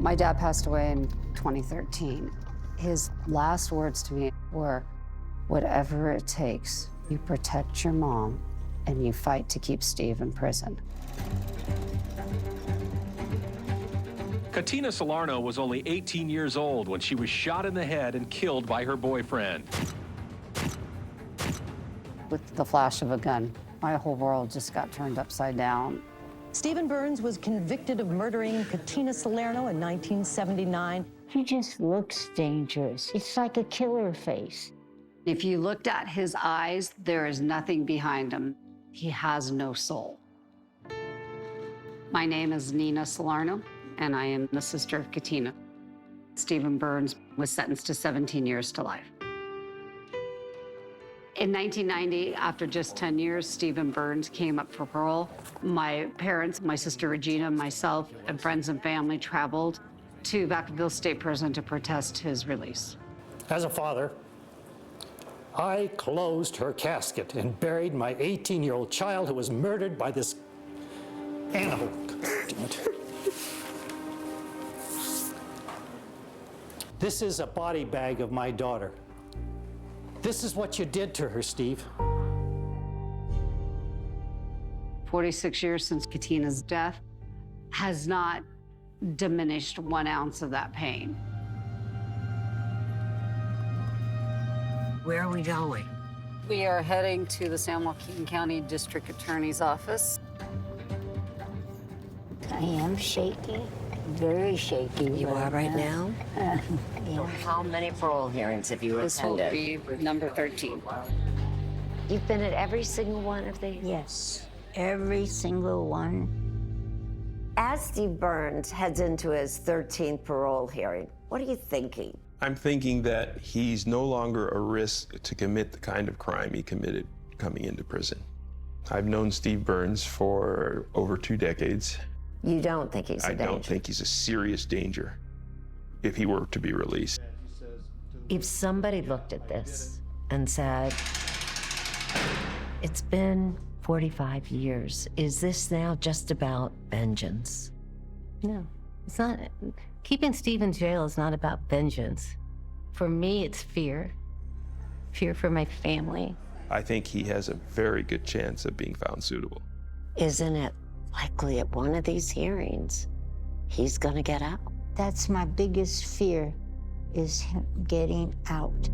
My dad passed away in 2013. His last words to me were, "Whatever it takes, you protect your mom and you fight to keep Steve in prison." Kina Salerno was only 18 years old when she was shot in the head and killed by her boyfriend. With the flash of a gun, my whole world just got turned upside down. Stephen Burns was convicted of murdering Kina Salerno in 1979. He just looks dangerous. It's like a killer face. If you looked at his eyes, there is nothing behind him. He has no soul. My name is Nina Salerno, and I am the sister of Kina. Stephen Burns was sentenced to 17 years to life. In 1990, after just 10 years, Stephen Burns came up for parole. My parents, my sister Regina, myself, and friends and family traveled to Vacaville State Prison to protest his release. As a father, I closed her casket and buried my 18-year-old child who was murdered by this animal. This is a body bag of my daughter. This is what you did to her, Steve. 46 years since Kina's death has not diminished 1 ounce of that pain. Where are we going? We are heading to the San Joaquin County District Attorney's Office. I am shaky, very shaky. You are right now? Yeah. How many parole hearings have you This will attended? be number 13. You've been at every single one of these? Yes, every single one. As Steve Burns heads into his 13th parole hearing, what are you thinking? I'm thinking that he's no longer a risk to commit the kind of crime he committed coming into prison. I've known Steve Burns for over 2 decades. You don't think he's a danger? I don't think he's a serious danger if he were to be released. If somebody looked at this and said, it's been 45 years, is this now just about vengeance? No, it's not. Keeping Steve in jail is not about vengeance. For me, it's fear. Fear for my family. I think he has a very good chance of being found suitable. Isn't it likely at one of these hearings, he's gonna get out? That's my biggest fear, is him getting out.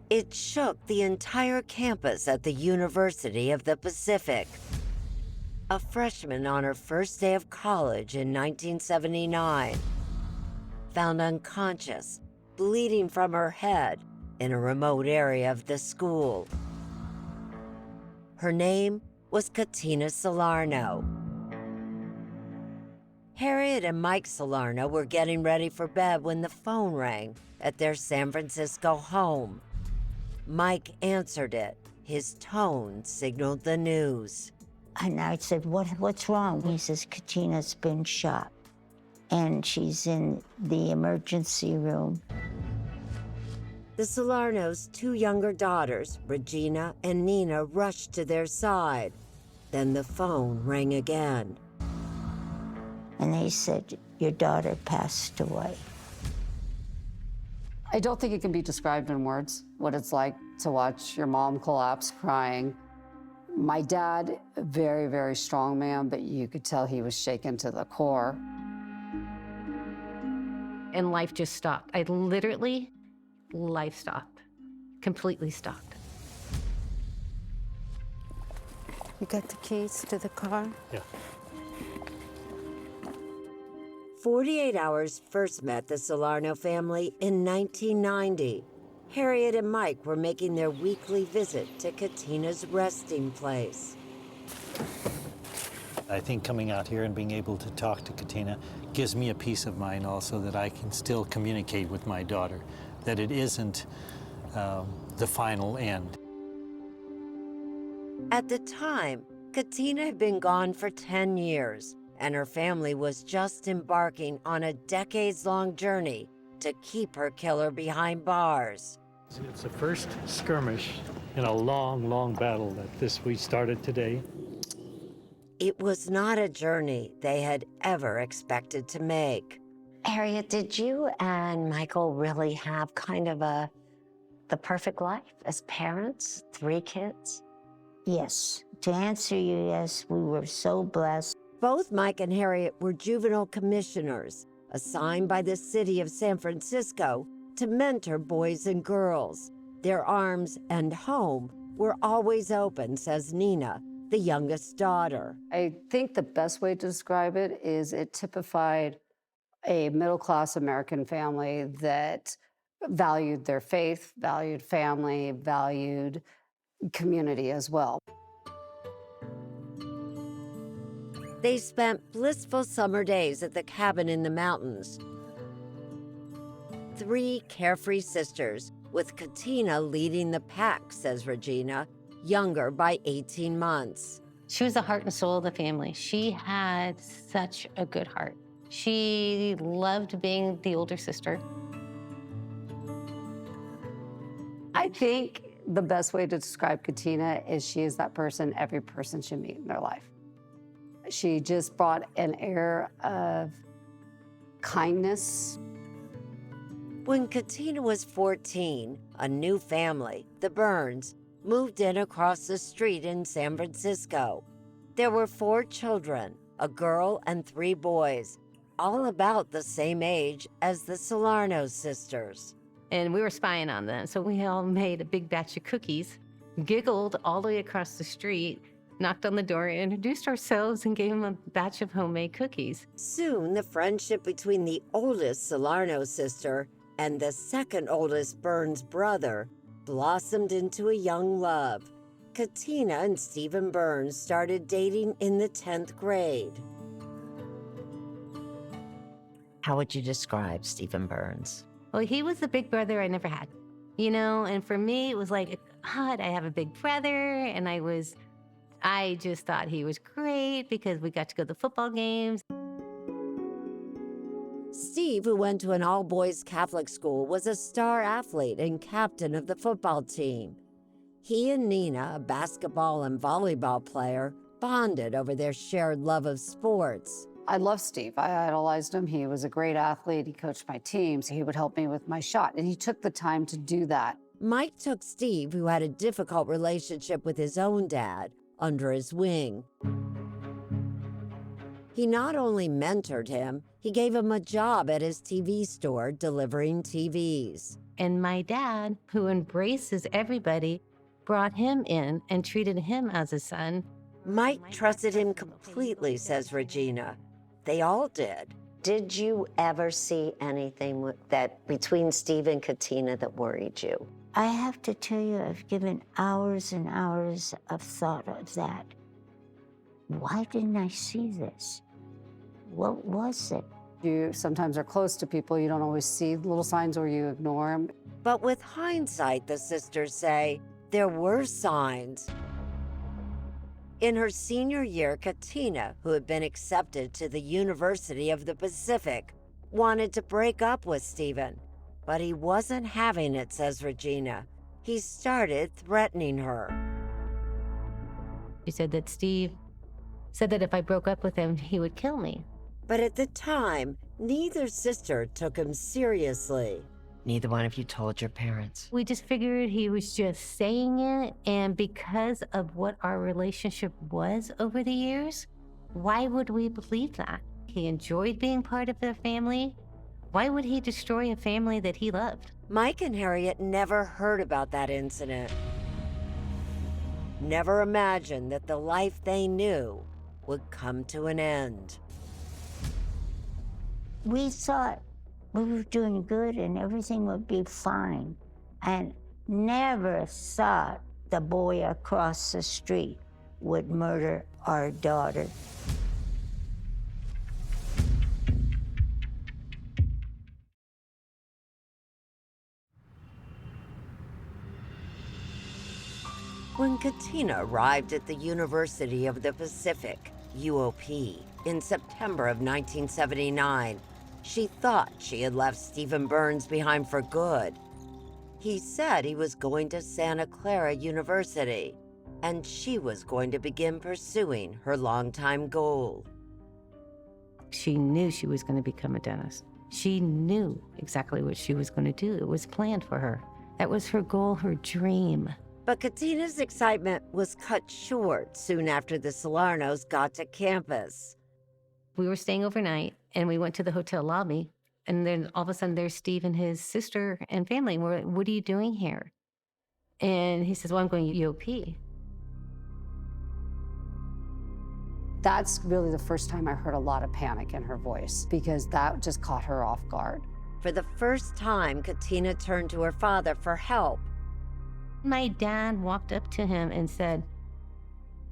It shook the entire campus at the University of the Pacific. A freshman on her first day of college in 1979, found unconscious, bleeding from her head in a remote area of the school. Her name was Kina Salerno. Harriet and Mike Salerno were getting ready for bed when the phone rang at their San Francisco home. Mike answered it. His tone signaled the news. And I said, what's wrong? He says, Kina's been shot, and she's in the emergency room. The Salernos' 2 younger daughters, Regina and Nina, rushed to their side. Then the phone rang again. And they said, your daughter passed away. I don't think it can be described in words, what it's like to watch your mom collapse crying. My dad, a very, very strong man, but you could tell he was shaken to the core. And life just stopped. Life stopped. Completely stopped. You got the keys to the car? Yeah. 48 Hours first met the Salerno family in 1990. Harriet and Mike were making their weekly visit to Katina's resting place. I think coming out here and being able to talk to Katina gives me a peace of mind also that I can still communicate with my daughter, that it isn't the final end. At the time, Katina had been gone for 10 years, and her family was just embarking on a decades-long journey to keep her killer behind bars. It's the first skirmish in a long, long battle that we started today. It was not a journey they had ever expected to make. Harriet, did you and Michael really have kind of the perfect life as parents? 3 kids? Yes. To answer you, yes, we were so blessed. Both Mike and Harriet were juvenile commissioners assigned by the city of San Francisco to mentor boys and girls. Their arms and home were always open, says Nina, the youngest daughter. I think the best way to describe it is it typified a middle-class American family that valued their faith, valued family, valued community as well. They spent blissful summer days at the cabin in the mountains. 3 carefree sisters, with Katina leading the pack, says Regina, younger by 18 months. She was the heart and soul of the family. She had such a good heart. She loved being the older sister. I think the best way to describe Katina is she is that person every person should meet in their life. She just brought an air of kindness. When Katina was 14, a new family, the Burns, moved in across the street in San Francisco. There were 4 children, a girl and 3 boys, all about the same age as the Salerno sisters. And we were spying on them, so we all made a big batch of cookies, giggled all the way across the street, knocked on the door, introduced ourselves, and gave them a batch of homemade cookies. Soon, the friendship between the oldest Salerno sister and the second oldest Burns brother blossomed into a young love. Katina and Stephen Burns started dating in the 10th grade. How would you describe Stephen Burns? Well, he was the big brother I never had, you know, and for me, it was like, God, I have a big brother, and I just thought he was great because we got to go to the football games. Steve, who went to an all-boys Catholic school, was a star athlete and captain of the football team. He and Nina, a basketball and volleyball player, bonded over their shared love of sports. I love Steve. I idolized him. He was a great athlete. He coached my teams. He would help me with my shot, and he took the time to do that. Mike took Steve, who had a difficult relationship with his own dad, under his wing. He not only mentored him, he gave him a job at his TV store delivering TVs. And my dad, who embraces everybody, brought him in and treated him as a son. Mike trusted him completely, says Regina. They all did. Did you ever see anything that between Steve and Katina that worried you? I have to tell you, I've given hours and hours of thought of that. Why didn't I see this? What was it? You sometimes are close to people. You don't always see little signs or you ignore them. But with hindsight, the sisters say, there were signs. In her senior year, Katina, who had been accepted to the University of the Pacific, wanted to break up with Stephen. But he wasn't having it, says Regina. He started threatening her. She said that Steve said that if I broke up with him, he would kill me. But at the time, neither sister took him seriously. Neither one of you told your parents. We just figured he was just saying it, and because of what our relationship was over the years, why would we believe that? He enjoyed being part of their family. Why would he destroy a family that he loved? Mike and Harriet never heard about that incident. Never imagined that the life they knew would come to an end. We thought we were doing good and everything would be fine, and never thought the boy across the street would murder our daughter. When Kina arrived at the University of the Pacific, UOP, in September of 1979, she thought she had left Stephen Burns behind for good. He said he was going to Santa Clara University, and she was going to begin pursuing her longtime goal. She knew she was going to become a dentist. She knew exactly what she was going to do. It was planned for her. That was her goal, her dream. But Katina's excitement was cut short soon after the Salernos got to campus. We were staying overnight, and we went to the hotel lobby, and then all of a sudden there's Steve and his sister and family. And we're like, what are you doing here? And he says, well, I'm going to UOP. That's really the first time I heard a lot of panic in her voice, because that just caught her off guard. For the first time, Kina turned to her father for help. My dad walked up to him and said,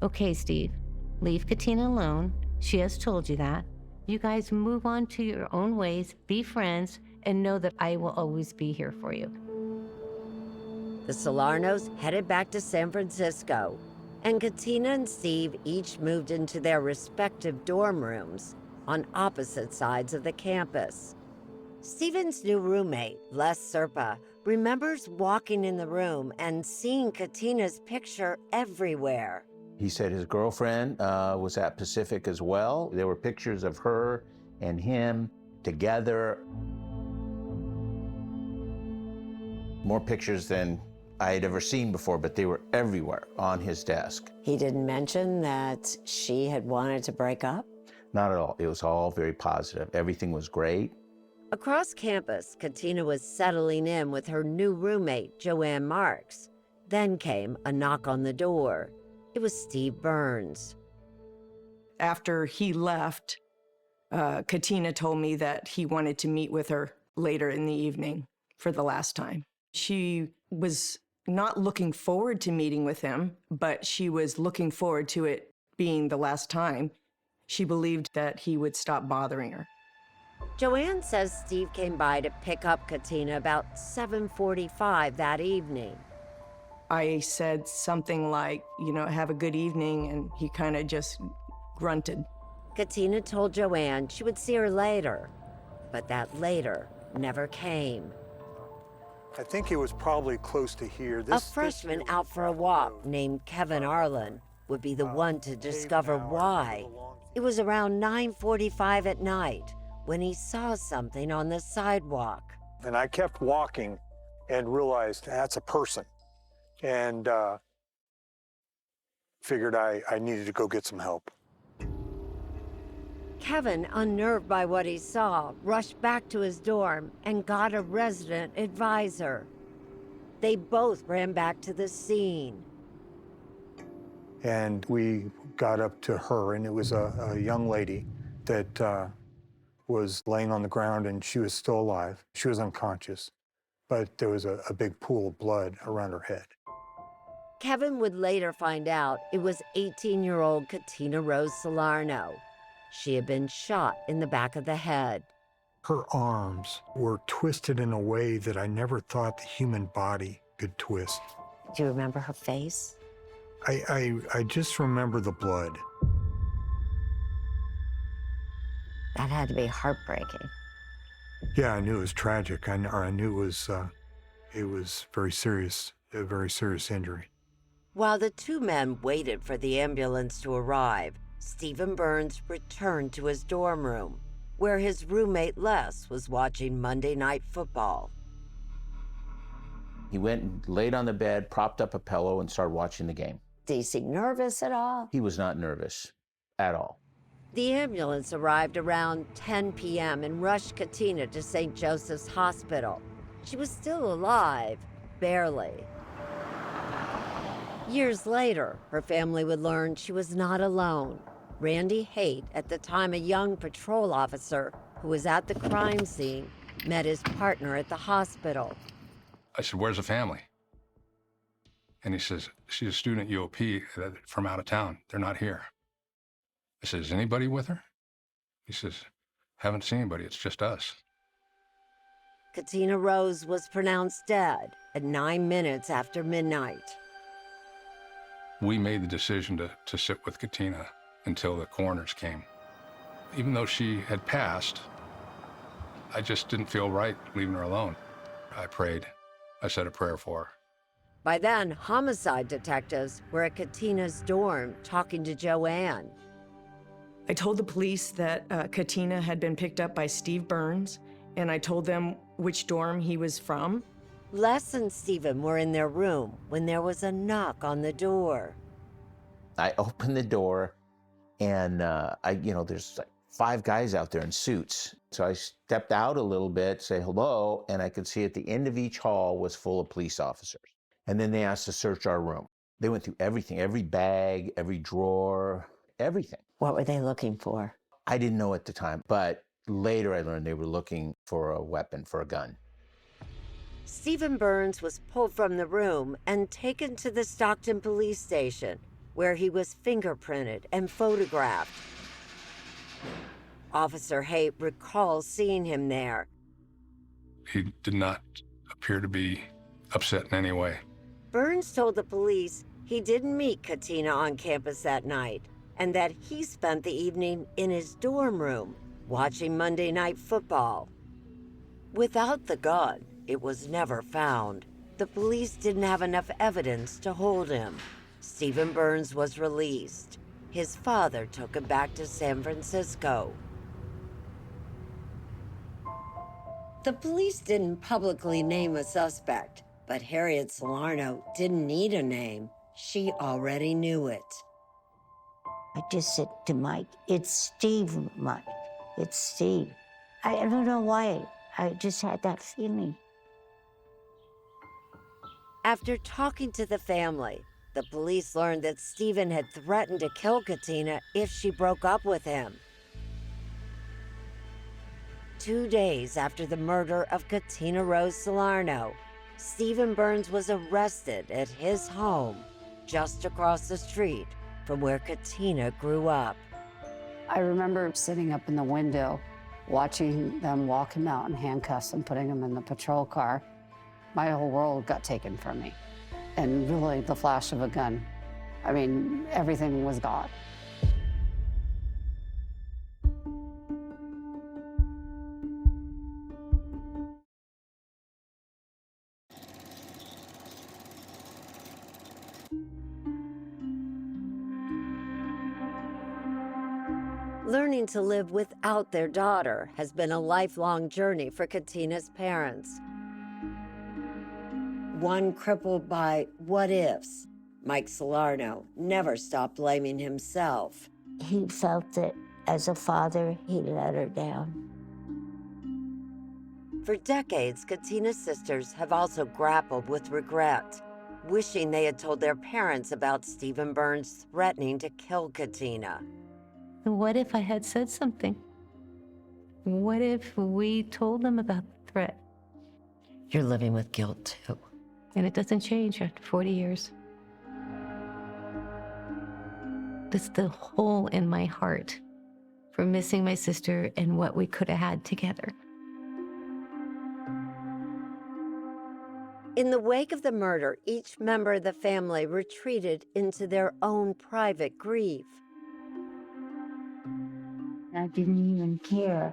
okay, Steve, leave Kina alone. She has told you that. You guys move on to your own ways, be friends, and know that I will always be here for you. The Salernos headed back to San Francisco, and Kina and Steve each moved into their respective dorm rooms on opposite sides of the campus. Stephen's new roommate, Les Serpa, remembers walking in the room and seeing Kina's picture everywhere. He said his girlfriend was at Pacific as well. There were pictures of her and him together. More pictures than I had ever seen before, but they were everywhere on his desk. He didn't mention that she had wanted to break up? Not at all. It was all very positive. Everything was great. Across campus, Kina was settling in with her new roommate, Joanne Marks. Then came a knock on the door. It was Steve Burns. After he left, Kina told me that he wanted to meet with her later in the evening for the last time. She was not looking forward to meeting with him, but she was looking forward to it being the last time. She believed that he would stop bothering her. Joanne says Steve came by to pick up Kina about 7:45 that evening. I said something like, have a good evening, and he kind of just grunted. Kina told Joanne she would see her later, but that later never came. I think it was probably close to here. A freshman out for a walk named Kevin Arlen would be the one to discover why. It was around 9:45 at night when he saw something on the sidewalk. And I kept walking and realized that's a person, and figured I needed to go get some help. Kevin, unnerved by what he saw, rushed back to his dorm and got a resident advisor. They both ran back to the scene. And we got up to her, and it was a young lady that was laying on the ground, and she was still alive. She was unconscious, but there was a big pool of blood around her head. Kevin would later find out it was 18-year-old Kina Rose Salerno. She had been shot in the back of the head. Her arms were twisted in a way that I never thought the human body could twist. Do you remember her face? I just remember the blood. That had to be heartbreaking. Yeah, I knew it was tragic. I knew it was very serious, a very serious injury. While the two men waited for the ambulance to arrive, Stephen Burns returned to his dorm room, where his roommate Les was watching Monday Night Football. He went and laid on the bed, propped up a pillow, and started watching the game. Did he seem nervous at all? He was not nervous at all. The ambulance arrived around 10 p.m. and rushed Kina to St. Joseph's Hospital. She was still alive, barely. Years later, her family would learn she was not alone. Randy Haight, at the time a young patrol officer who was at the crime scene, met his partner at the hospital. I said, "Where's the family?" And he says, "She's a student at UOP from out of town. They're not here." I said, "Is anybody with her?" He says, "Haven't seen anybody. It's just us." Kina Rose was pronounced dead at 9 minutes after midnight. We made the decision to sit with Kina until the coroners came. Even though she had passed, I just didn't feel right leaving her alone. I prayed. I said a prayer for her. By then, homicide detectives were at Katina's dorm talking to Joanne. I told the police that Kina had been picked up by Steve Burns, and I told them which dorm he was from. Les and Stephen were in their room when there was a knock on the door. I opened the door, and there's like 5 guys out there in suits. So I stepped out a little bit, say hello, and I could see at the end of each hall was full of police officers. And then they asked to search our room. They went through everything, every bag, every drawer, everything. What were they looking for? I didn't know at the time, but later I learned they were looking for a weapon, for a gun. Stephen Burns was pulled from the room and taken to the Stockton police station, where he was fingerprinted and photographed. Officer Haight recalls seeing him there. He did not appear to be upset in any way. Burns told the police he didn't meet Kina on campus that night, and that he spent the evening in his dorm room watching Monday Night Football. Without the gun, it was never found. The police didn't have enough evidence to hold him. Stephen Burns was released. His father took him back to San Francisco. The police didn't publicly name a suspect, but Harriet Salerno didn't need a name. She already knew it. I just said to Mike, "It's Steve, Mike. It's Steve." I don't know why. I just had that feeling. After talking to the family, the police learned that Stephen had threatened to kill Kina if she broke up with him. 2 days after the murder of Kina Rose Salerno, Stephen Burns was arrested at his home just across the street from where Kina grew up. I remember sitting up in the window, watching them walk him out in handcuffs and putting him in the patrol car. My whole world got taken from me. And really, the flash of a gun. I mean, everything was gone. Learning to live without their daughter has been a lifelong journey for Kina's parents. One crippled by what ifs, Mike Salerno never stopped blaming himself. He felt that as a father, he let her down. For decades, Kina's sisters have also grappled with regret, wishing they had told their parents about Stephen Burns threatening to kill Kina. What if I had said something? What if we told them about the threat? You're living with guilt, too. And it doesn't change after 40 years. It's the hole in my heart for missing my sister and what we could have had together. In the wake of the murder, each member of the family retreated into their own private grief. I didn't even care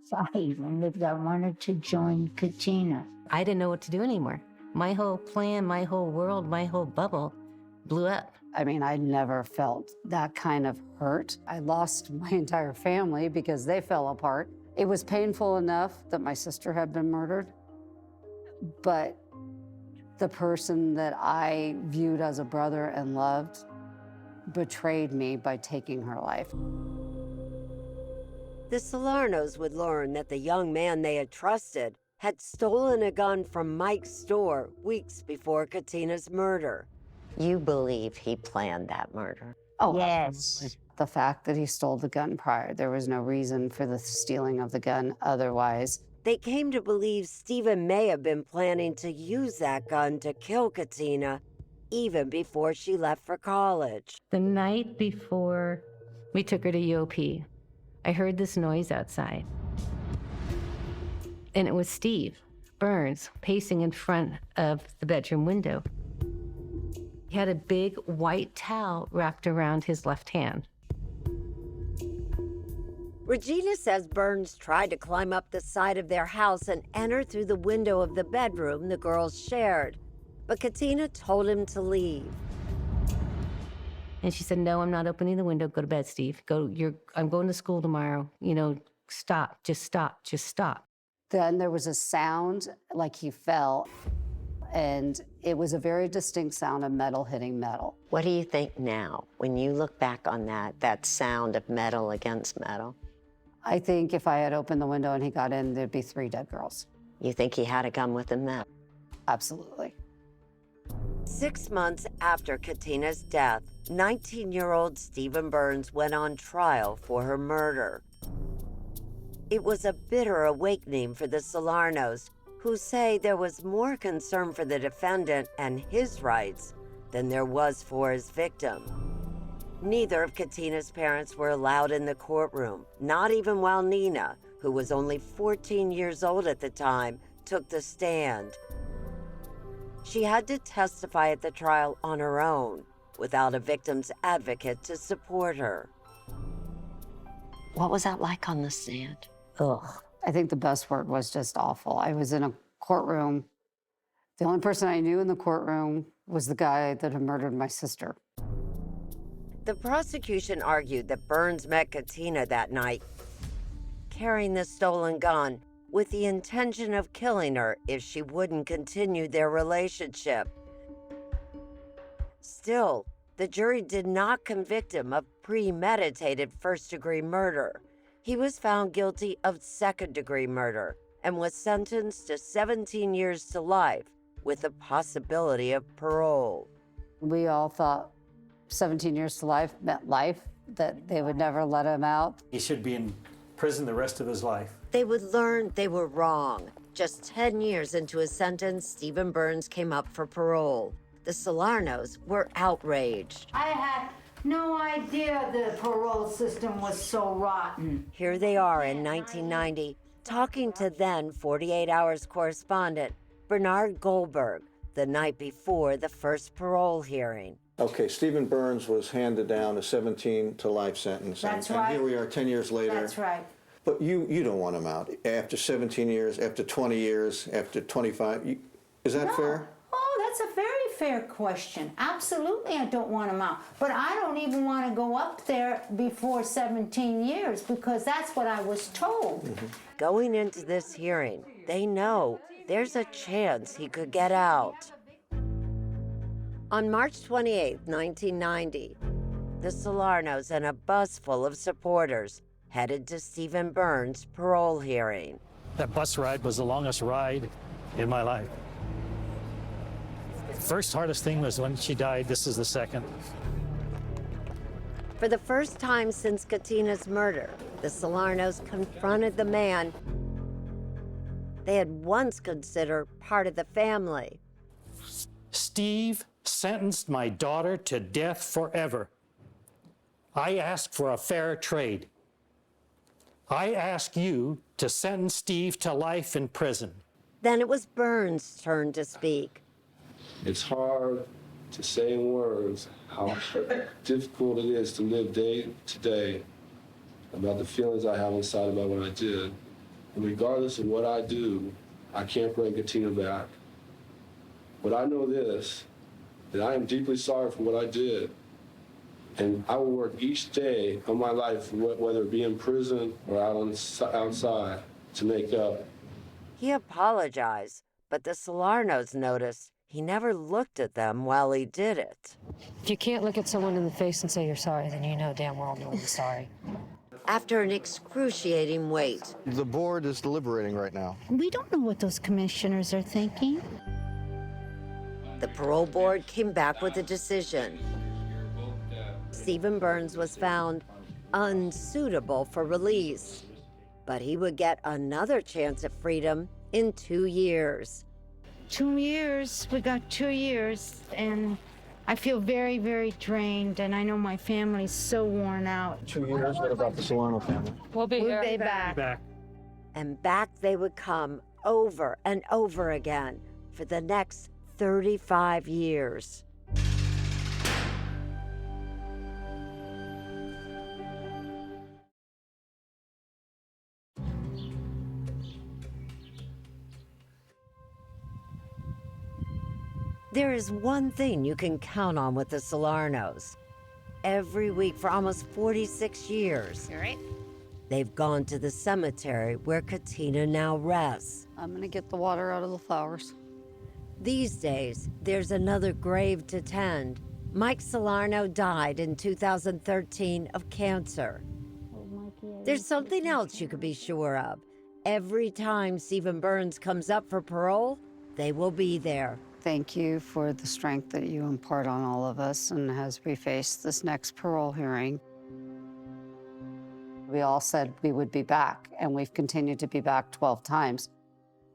if I even lived. I wanted to join Kina. I didn't know what to do anymore. My whole plan, my whole world, my whole bubble blew up. I mean, I never felt that kind of hurt. I lost my entire family because they fell apart. It was painful enough that my sister had been murdered, but the person that I viewed as a brother and loved betrayed me by taking her life. The Salernos would learn that the young man they had trusted had stolen a gun from Mike's store weeks before Kina's murder. You believe he planned that murder? Oh, yes. The fact that he stole the gun prior, there was no reason for the stealing of the gun otherwise. They came to believe Stephen may have been planning to use that gun to kill Katina even before she left for college. The night before we took her to UOP, I heard this noise outside. And it was Steve Burns pacing in front of the bedroom window. He had a big white towel wrapped around his left hand. Regina says Burns tried to climb up the side of their house and enter through the window of the bedroom the girls shared, but Katina told him to leave. And she said, "No, I'm not opening the window. Go to bed, Steve. I'm going to school tomorrow. Stop, just stop, just stop." Then there was a sound like he fell, and it was a very distinct sound of metal hitting metal. What do you think now, when you look back on that sound of metal against metal? I think if I had opened the window and he got in, there'd be 3 dead girls. You think he had a gun with him then? Absolutely. 6 months after Katina's death, 19-year-old Stephen Burns went on trial for her murder. It was a bitter awakening for the Salernos, who say there was more concern for the defendant and his rights than there was for his victim. Neither of Katina's parents were allowed in the courtroom, not even while Nina, who was only 14 years old at the time, took the stand. She had to testify at the trial on her own, without a victim's advocate to support her. What was that like on the stand? Ugh. I think the best word was just awful. I was in a courtroom. The only person I knew in the courtroom was the guy that had murdered my sister. The prosecution argued that Burns met Katina that night, carrying the stolen gun, with the intention of killing her if she wouldn't continue their relationship. Still, the jury did not convict him of premeditated first-degree murder. He was found guilty of second-degree murder and was sentenced to 17 years to life with the possibility of parole. We all thought 17 years to life meant life, that they would never let him out. He should be in prison the rest of his life. They would learn they were wrong. Just 10 years into his sentence, Stephen Burns came up for parole. The Salernos were outraged. I had no idea the parole system was so rotten. Here they are in 1990, talking to then 48 Hours correspondent Bernard Goldberg the night before the first parole hearing. Okay, Stephen Burns was handed down a 17 to life sentence. That's and right. Here we are 10 years later. That's right. But you don't want him out. After 17 years, after 20 years, after 25, is that fair? Oh, that's a very fair question. Absolutely, I don't want him out. But I don't even want to go up there before 17 years because that's what I was told. Mm-hmm. Going into this hearing, they know there's a chance he could get out. On March 28, 1990, the Salernos and a bus full of supporters headed to Stephen Burns' parole hearing. That bus ride was the longest ride in my life. First hardest thing was when she died. This is the second. For the first time since Katina's murder, the Salernos confronted the man they had once considered part of the family. Steve sentenced my daughter to death forever. I ask for a fair trade. I ask you to sentence Steve to life in prison. Then it was Burns' turn to speak. It's hard to say in words how difficult it is to live day to day about the feelings I have inside about what I did. And regardless of what I do, I can't bring Katina back. But I know this, that I am deeply sorry for what I did. And I will work each day of my life, whether it be in prison or outside, to make up. He apologized, but the Salernos noticed he never looked at them while he did it. If you can't look at someone in the face and say you're sorry, then you know damn well no one's sorry. After an excruciating wait, the board is deliberating right now. We don't know what those commissioners are thinking. the parole board came back with a decision. Stephen Burns was found unsuitable for release, but he would get another chance at freedom in 2 years. 2 years, we got 2 years, and I feel very, very drained, and I know my family's so worn out. 2 years. What about the Solano family? We'll be here. We'll be back. And back they would come over and over again for the next 35 years. There is one thing you can count on with the Salernos. Every week for almost 46 years, You all right? they've gone to the cemetery where Kina now rests. I'm gonna get the water out of the flowers. These days, there's another grave to tend. Mike Salerno died in 2013 of cancer. There's something else you could be sure of. Every time Stephen Burns comes up for parole, they will be there. Thank you for the strength that you impart on all of us, and as we face this next parole hearing, we all said we would be back, and we've continued to be back 12 times.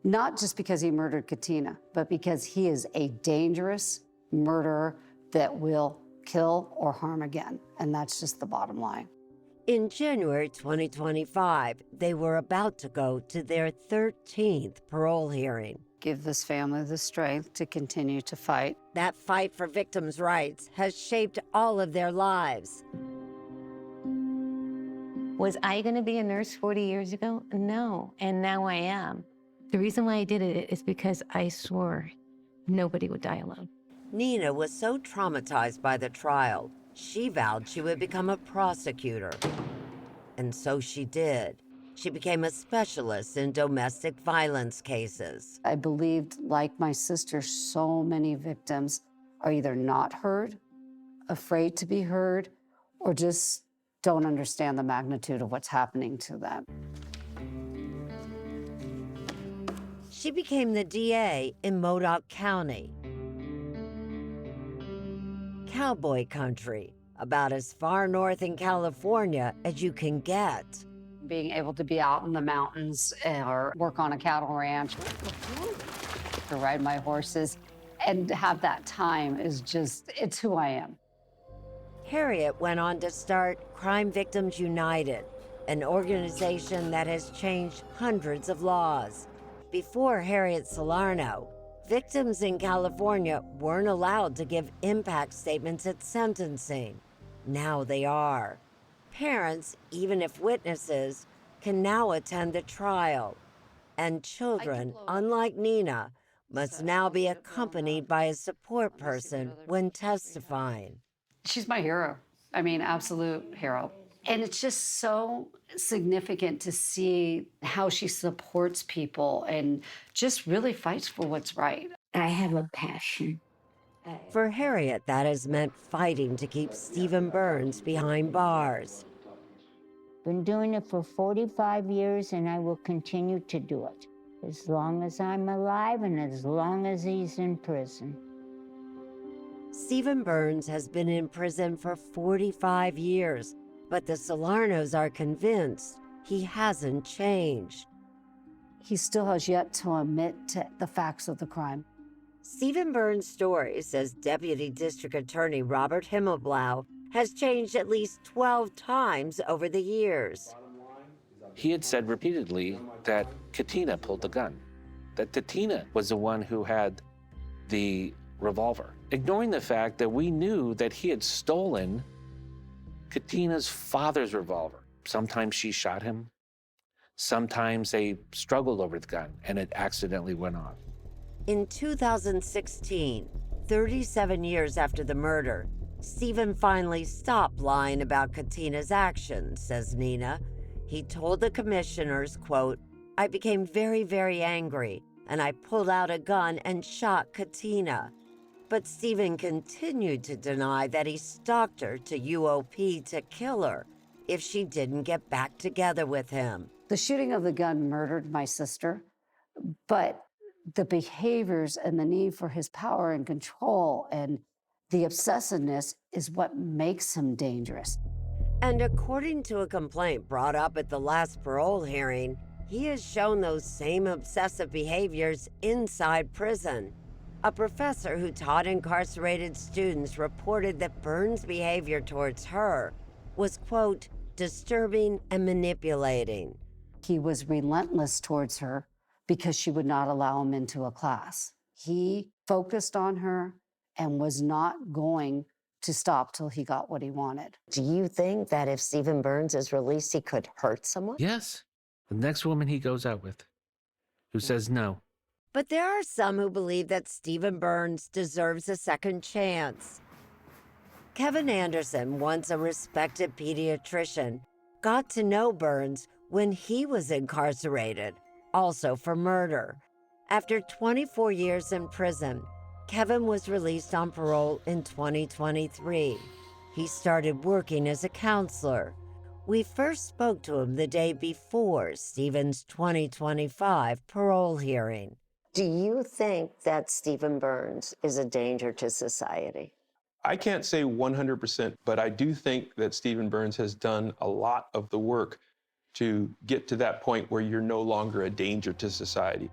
Not just because he murdered Kina, but because he is a dangerous murderer that will kill or harm again, and that's just the bottom line. In January 2025, they were about to go to their 13th parole hearing. Give this family the strength to continue to fight. That fight for victims' rights has shaped all of their lives. Was I going to be a nurse 40 years ago? No, and now I am. The reason why I did it is because I swore nobody would die alone. Nina was so traumatized by the trial, she vowed she would become a prosecutor. And so she did. She became a specialist in domestic violence cases. I believed, like my sister, so many victims are either not heard, afraid to be heard, or just don't understand the magnitude of what's happening to them. She became the DA in Modoc County. Cowboy country, about as far north in California as you can get. Being able to be out in the mountains or work on a cattle ranch or ride my horses and have that time is just, it's who I am. Harriet went on to start Crime Victims United, an organization that has changed hundreds of laws. Before Harriet Salerno, victims in California weren't allowed to give impact statements at sentencing. Now they are. Parents, even if witnesses, can now attend the trial. And children, unlike Nina, must now be accompanied by a support person when testifying. She's my hero. I mean, absolute hero. And it's just so significant to see how she supports people and just really fights for what's right. I have a passion. For Harriet, that has meant fighting to keep Stephen Burns behind bars. Been doing it for 45 years, and I will continue to do it as long as I'm alive and as long as he's in prison. Stephen Burns has been in prison for 45 years, but the Salernos are convinced he hasn't changed. He still has yet to admit to the facts of the crime. Stephen Burns' story, says Deputy District Attorney Robert Himmelblau, has changed at least 12 times over the years. He had said repeatedly that Kina pulled the gun, that Kina was the one who had the revolver, ignoring the fact that we knew that he had stolen Kina's father's revolver. Sometimes she shot him. Sometimes they struggled over the gun and it accidentally went off. In 2016, 37 years after the murder, Stephen finally stopped lying about Kina's actions, says Nina. He told the commissioners, quote, "I became very, very angry, and I pulled out a gun and shot Kina." But Stephen continued to deny that he stalked her to UOP to kill her if she didn't get back together with him. The shooting of the gun murdered my sister, but the behaviors and the need for his power and control and The obsessiveness is what makes him dangerous. And according to a complaint brought up at the last parole hearing, he has shown those same obsessive behaviors inside prison. A professor who taught incarcerated students reported that Burns' behavior towards her was, quote, disturbing and manipulating. He was relentless towards her because she would not allow him into a class. He focused on her and was not going to stop till he got what he wanted. Do you think that if Stephen Burns is released, he could hurt someone? Yes. The next woman he goes out with, who says no. But there are some who believe that Stephen Burns deserves a second chance. Kevin Anderson, once a respected pediatrician, got to know Burns when he was incarcerated, also for murder. After 24 years in prison, Kevin was released on parole in 2023. He started working as a counselor. We first spoke to him the day before Stephen's 2025 parole hearing. Do you think that Stephen Burns is a danger to society? I can't say 100%, but I do think that Stephen Burns has done a lot of the work to get to that point where you're no longer a danger to society.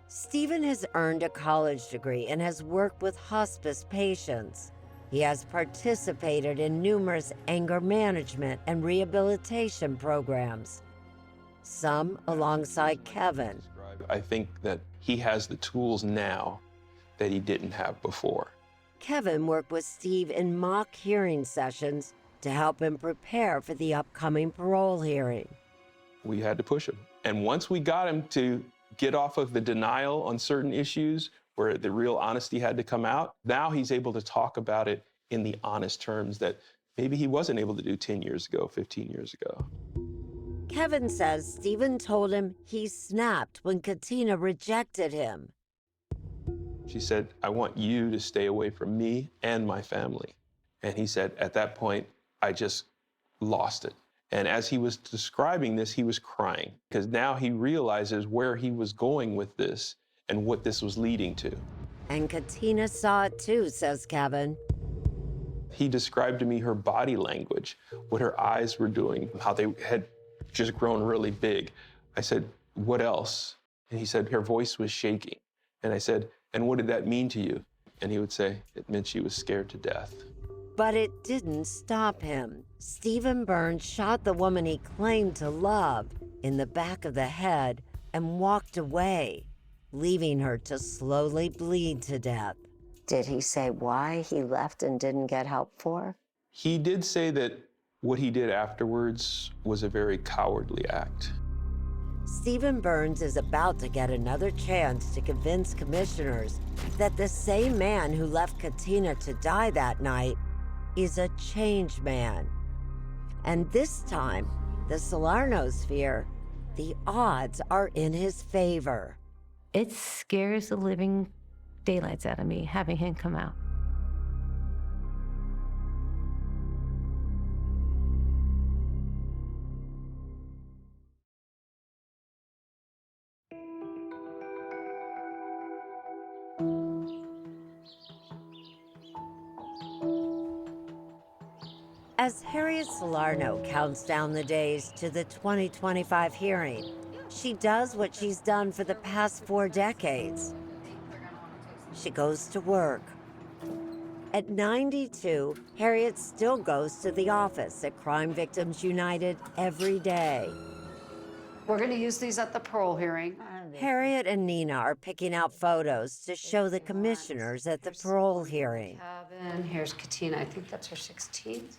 Stephen has earned a college degree and has worked with hospice patients. He has participated in numerous anger management and rehabilitation programs, some alongside Kevin. I think that he has the tools now that he didn't have before. Kevin worked with Steve in mock hearing sessions to help him prepare for the upcoming parole hearing. We had to push him. And once we got him to get off of the denial on certain issues where the real honesty had to come out, now he's able to talk about it in the honest terms that maybe he wasn't able to do 10 years ago, 15 years ago. Kevin says Stephen told him he snapped when Kina rejected him. She said, I want you to stay away from me and my family. And he said, at that point, I just lost it. And as he was describing this, he was crying because now he realizes where he was going with this and what this was leading to. And Kina saw it too, says Kevin. He described to me her body language, what her eyes were doing, how they had just grown really big. I said, what else? And he said, her voice was shaking. And I said, and what did that mean to you? And he would say, it meant she was scared to death. But it didn't stop him. Stephen Burns shot the woman he claimed to love in the back of the head and walked away, leaving her to slowly bleed to death. Did he say why he left and didn't get help for her? He did say that what he did afterwards was a very cowardly act. Stephen Burns is about to get another chance to convince commissioners that the same man who left Kina to die that night is a changed man. And this time, the Salernos fear the odds are in his favor. It scares the living daylights out of me having him come out. As Harriet Salerno counts down the days to the 2025 hearing, she does what she's done for the past 4 decades. She goes to work. At 92, Harriet still goes to the office at Crime Victims United every day. We're going to use these at the parole hearing. Harriet and Nina are picking out photos to show the commissioners at the parole hearing. And here's Kina. I think that's her 16th.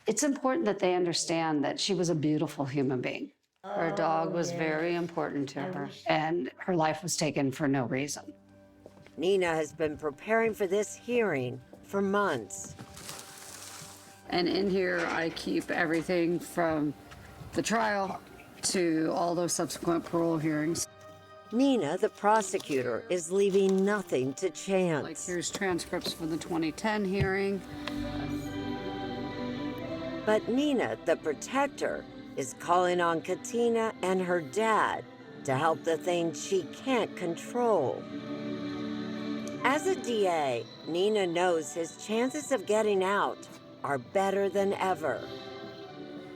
It's important that they understand that she was a beautiful human being. Her dog was very important to her, and her life was taken for no reason. Nina has been preparing for this hearing for months. And in here, I keep everything from the trial to all those subsequent parole hearings. Nina, the prosecutor, is leaving nothing to chance. Like here's transcripts from the 2010 hearing. But Nina, the protector, is calling on Kina and her dad to help the things she can't control. As As a DA, Nina knows his chances of getting out are better than ever.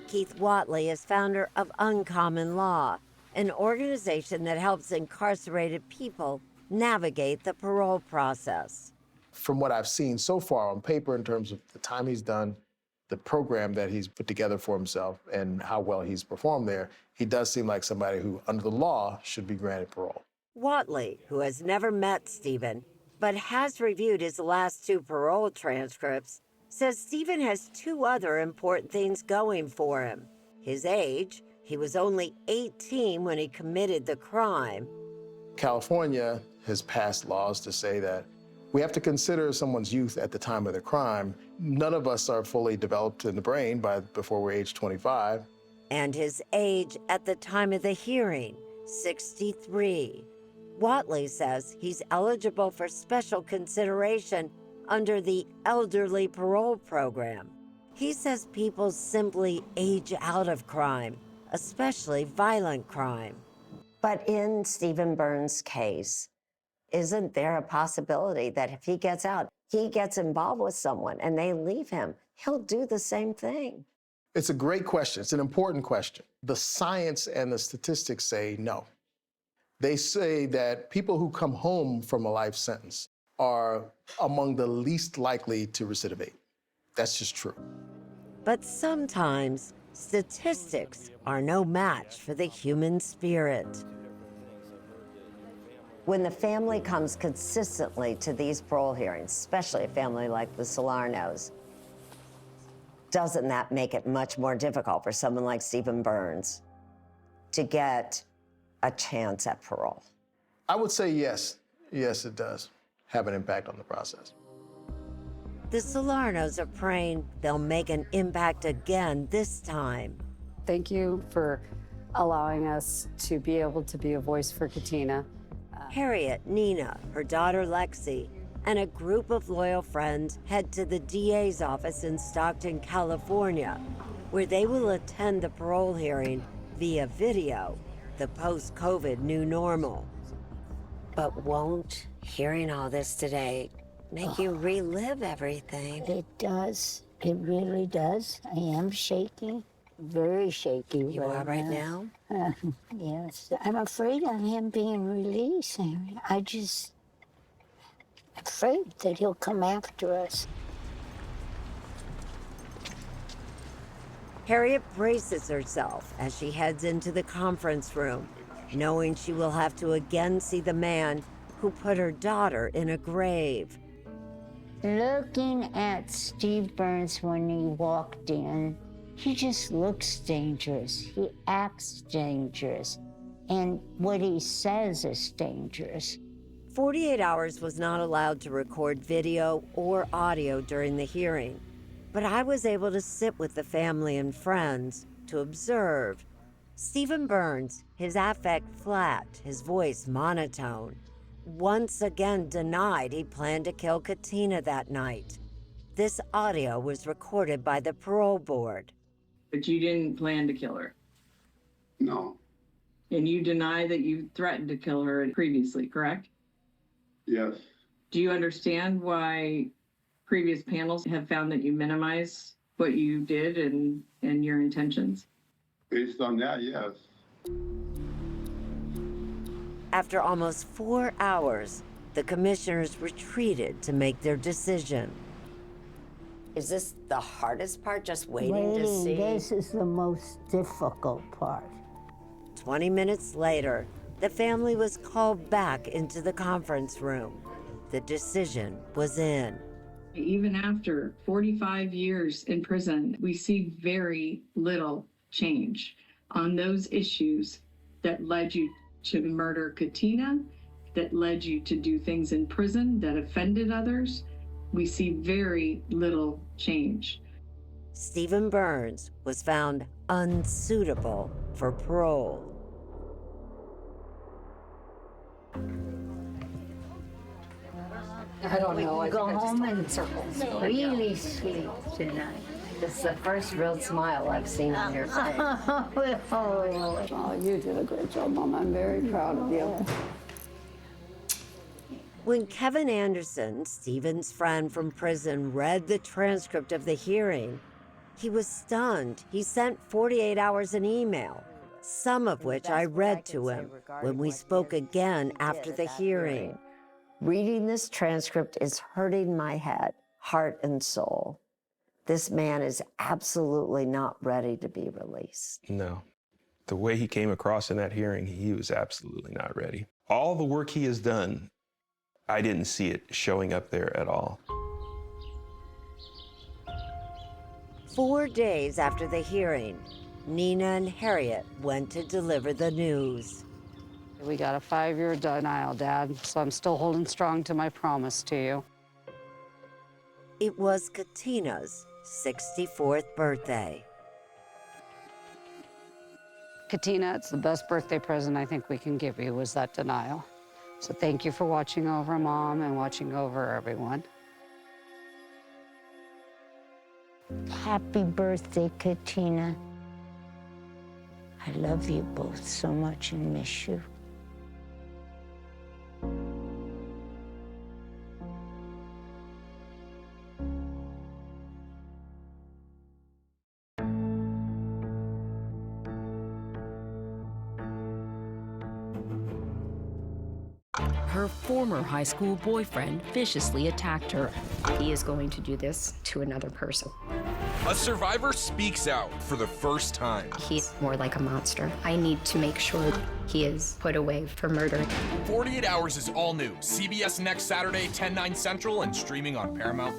Keith Watley is founder of Uncommon Law, an organization that helps incarcerated people navigate the parole process. From what I've seen so far on paper in terms of the time he's done, the program that he's put together for himself, and how well he's performed there, he does seem like somebody who, under the law, should be granted parole. Watley, who has never met Stephen, but has reviewed his last 2 parole transcripts, says Stephen has 2 other important things going for him. His age, he was only 18 when he committed the crime. California has passed laws to say that we have to consider someone's youth at the time of the crime. None of us are fully developed in the brain before we're age 25. And his age at the time of the hearing, 63. Watley says he's eligible for special consideration under the elderly parole program. He says people simply age out of crime, especially violent crime. But in Stephen Burns' case, isn't there a possibility that if he gets out, he gets involved with someone and they leave him, he'll do the same thing? It's a great question. It's an important question. The science and the statistics say no. They say that people who come home from a life sentence are among the least likely to recidivate. That's just true. But sometimes statistics are no match for the human spirit. When the family comes consistently to these parole hearings, especially a family like the Salernos, doesn't that make it much more difficult for someone like Stephen Burns to get a chance at parole? I would say yes. Yes, it does have an impact on the process. The Salernos are praying they'll make an impact again this time. Thank you for allowing us to be able to be a voice for Kina. Harriet, Nina, her daughter Lexi, and a group of loyal friends head to the DA's office in Stockton, California, where they will attend the parole hearing via video, the post-COVID new normal. But won't hearing all this today make you relive everything? It does. It really does. I am shaky, very shaky. You are right now? Yes. I'm afraid of him being released. I just afraid that he'll come after us. Harriet braces herself as she heads into the conference room, knowing she will have to again see the man who put her daughter in a grave. Looking at Steve Burns when he walked in, he just looks dangerous. He acts dangerous. And what he says is dangerous. 48 Hours was not allowed to record video or audio during the hearing, but I was able to sit with the family and friends to observe. Stephen Burns, his affect flat, his voice monotone, once again denied he planned to kill Kina that night. This audio was recorded by the parole board. But you didn't plan to kill her? No. And you deny that you threatened to kill her previously, correct? Yes. Do you understand why previous panels have found that you minimize what you did and your intentions? Based on that, yes. After almost 4 hours, the commissioners retreated to make their decision. Is this the hardest part, just waiting to see? This is the most difficult part. 20 minutes later, the family was called back into the conference room. The decision was in. Even after 45 years in prison, we see very little change on those issues that led you to murder Kina, that led you to do things in prison that offended others. We see very little change. Stephen Burns was found unsuitable for parole. I don't know. We I can go think I just home talked in and circles. really sleep tonight. This is the first real smile I've seen on your face. Oh, you did a great job, Mom. I'm very proud of you. When Kevin Anderson, Stephen's friend from prison, read the transcript of the hearing, he was stunned. He sent 48 hours in email, some of which I read to him when we spoke again after the hearing. Reading this transcript is hurting my head, heart and soul. This man is absolutely not ready to be released. No. The way he came across in that hearing, he was absolutely not ready. All the work he has done, I didn't see it showing up there at all. 4 days after the hearing, Nina and Harriet went to deliver the news. We got a 5-year denial, Dad, so I'm still holding strong to my promise to you. It was Katina's 64th birthday. Katina, it's the best birthday present I think we can give you was that denial. So thank you for watching over Mom and watching over everyone. Happy birthday, Katina. I love you both so much and miss you. Her former high school boyfriend viciously attacked her. He is going to do this to another person. A survivor speaks out for the first time. He's more like a monster. I need to make sure he is put away for murder. 48 Hours is all new. CBS next Saturday, 10/9 Central, and streaming on Paramount+.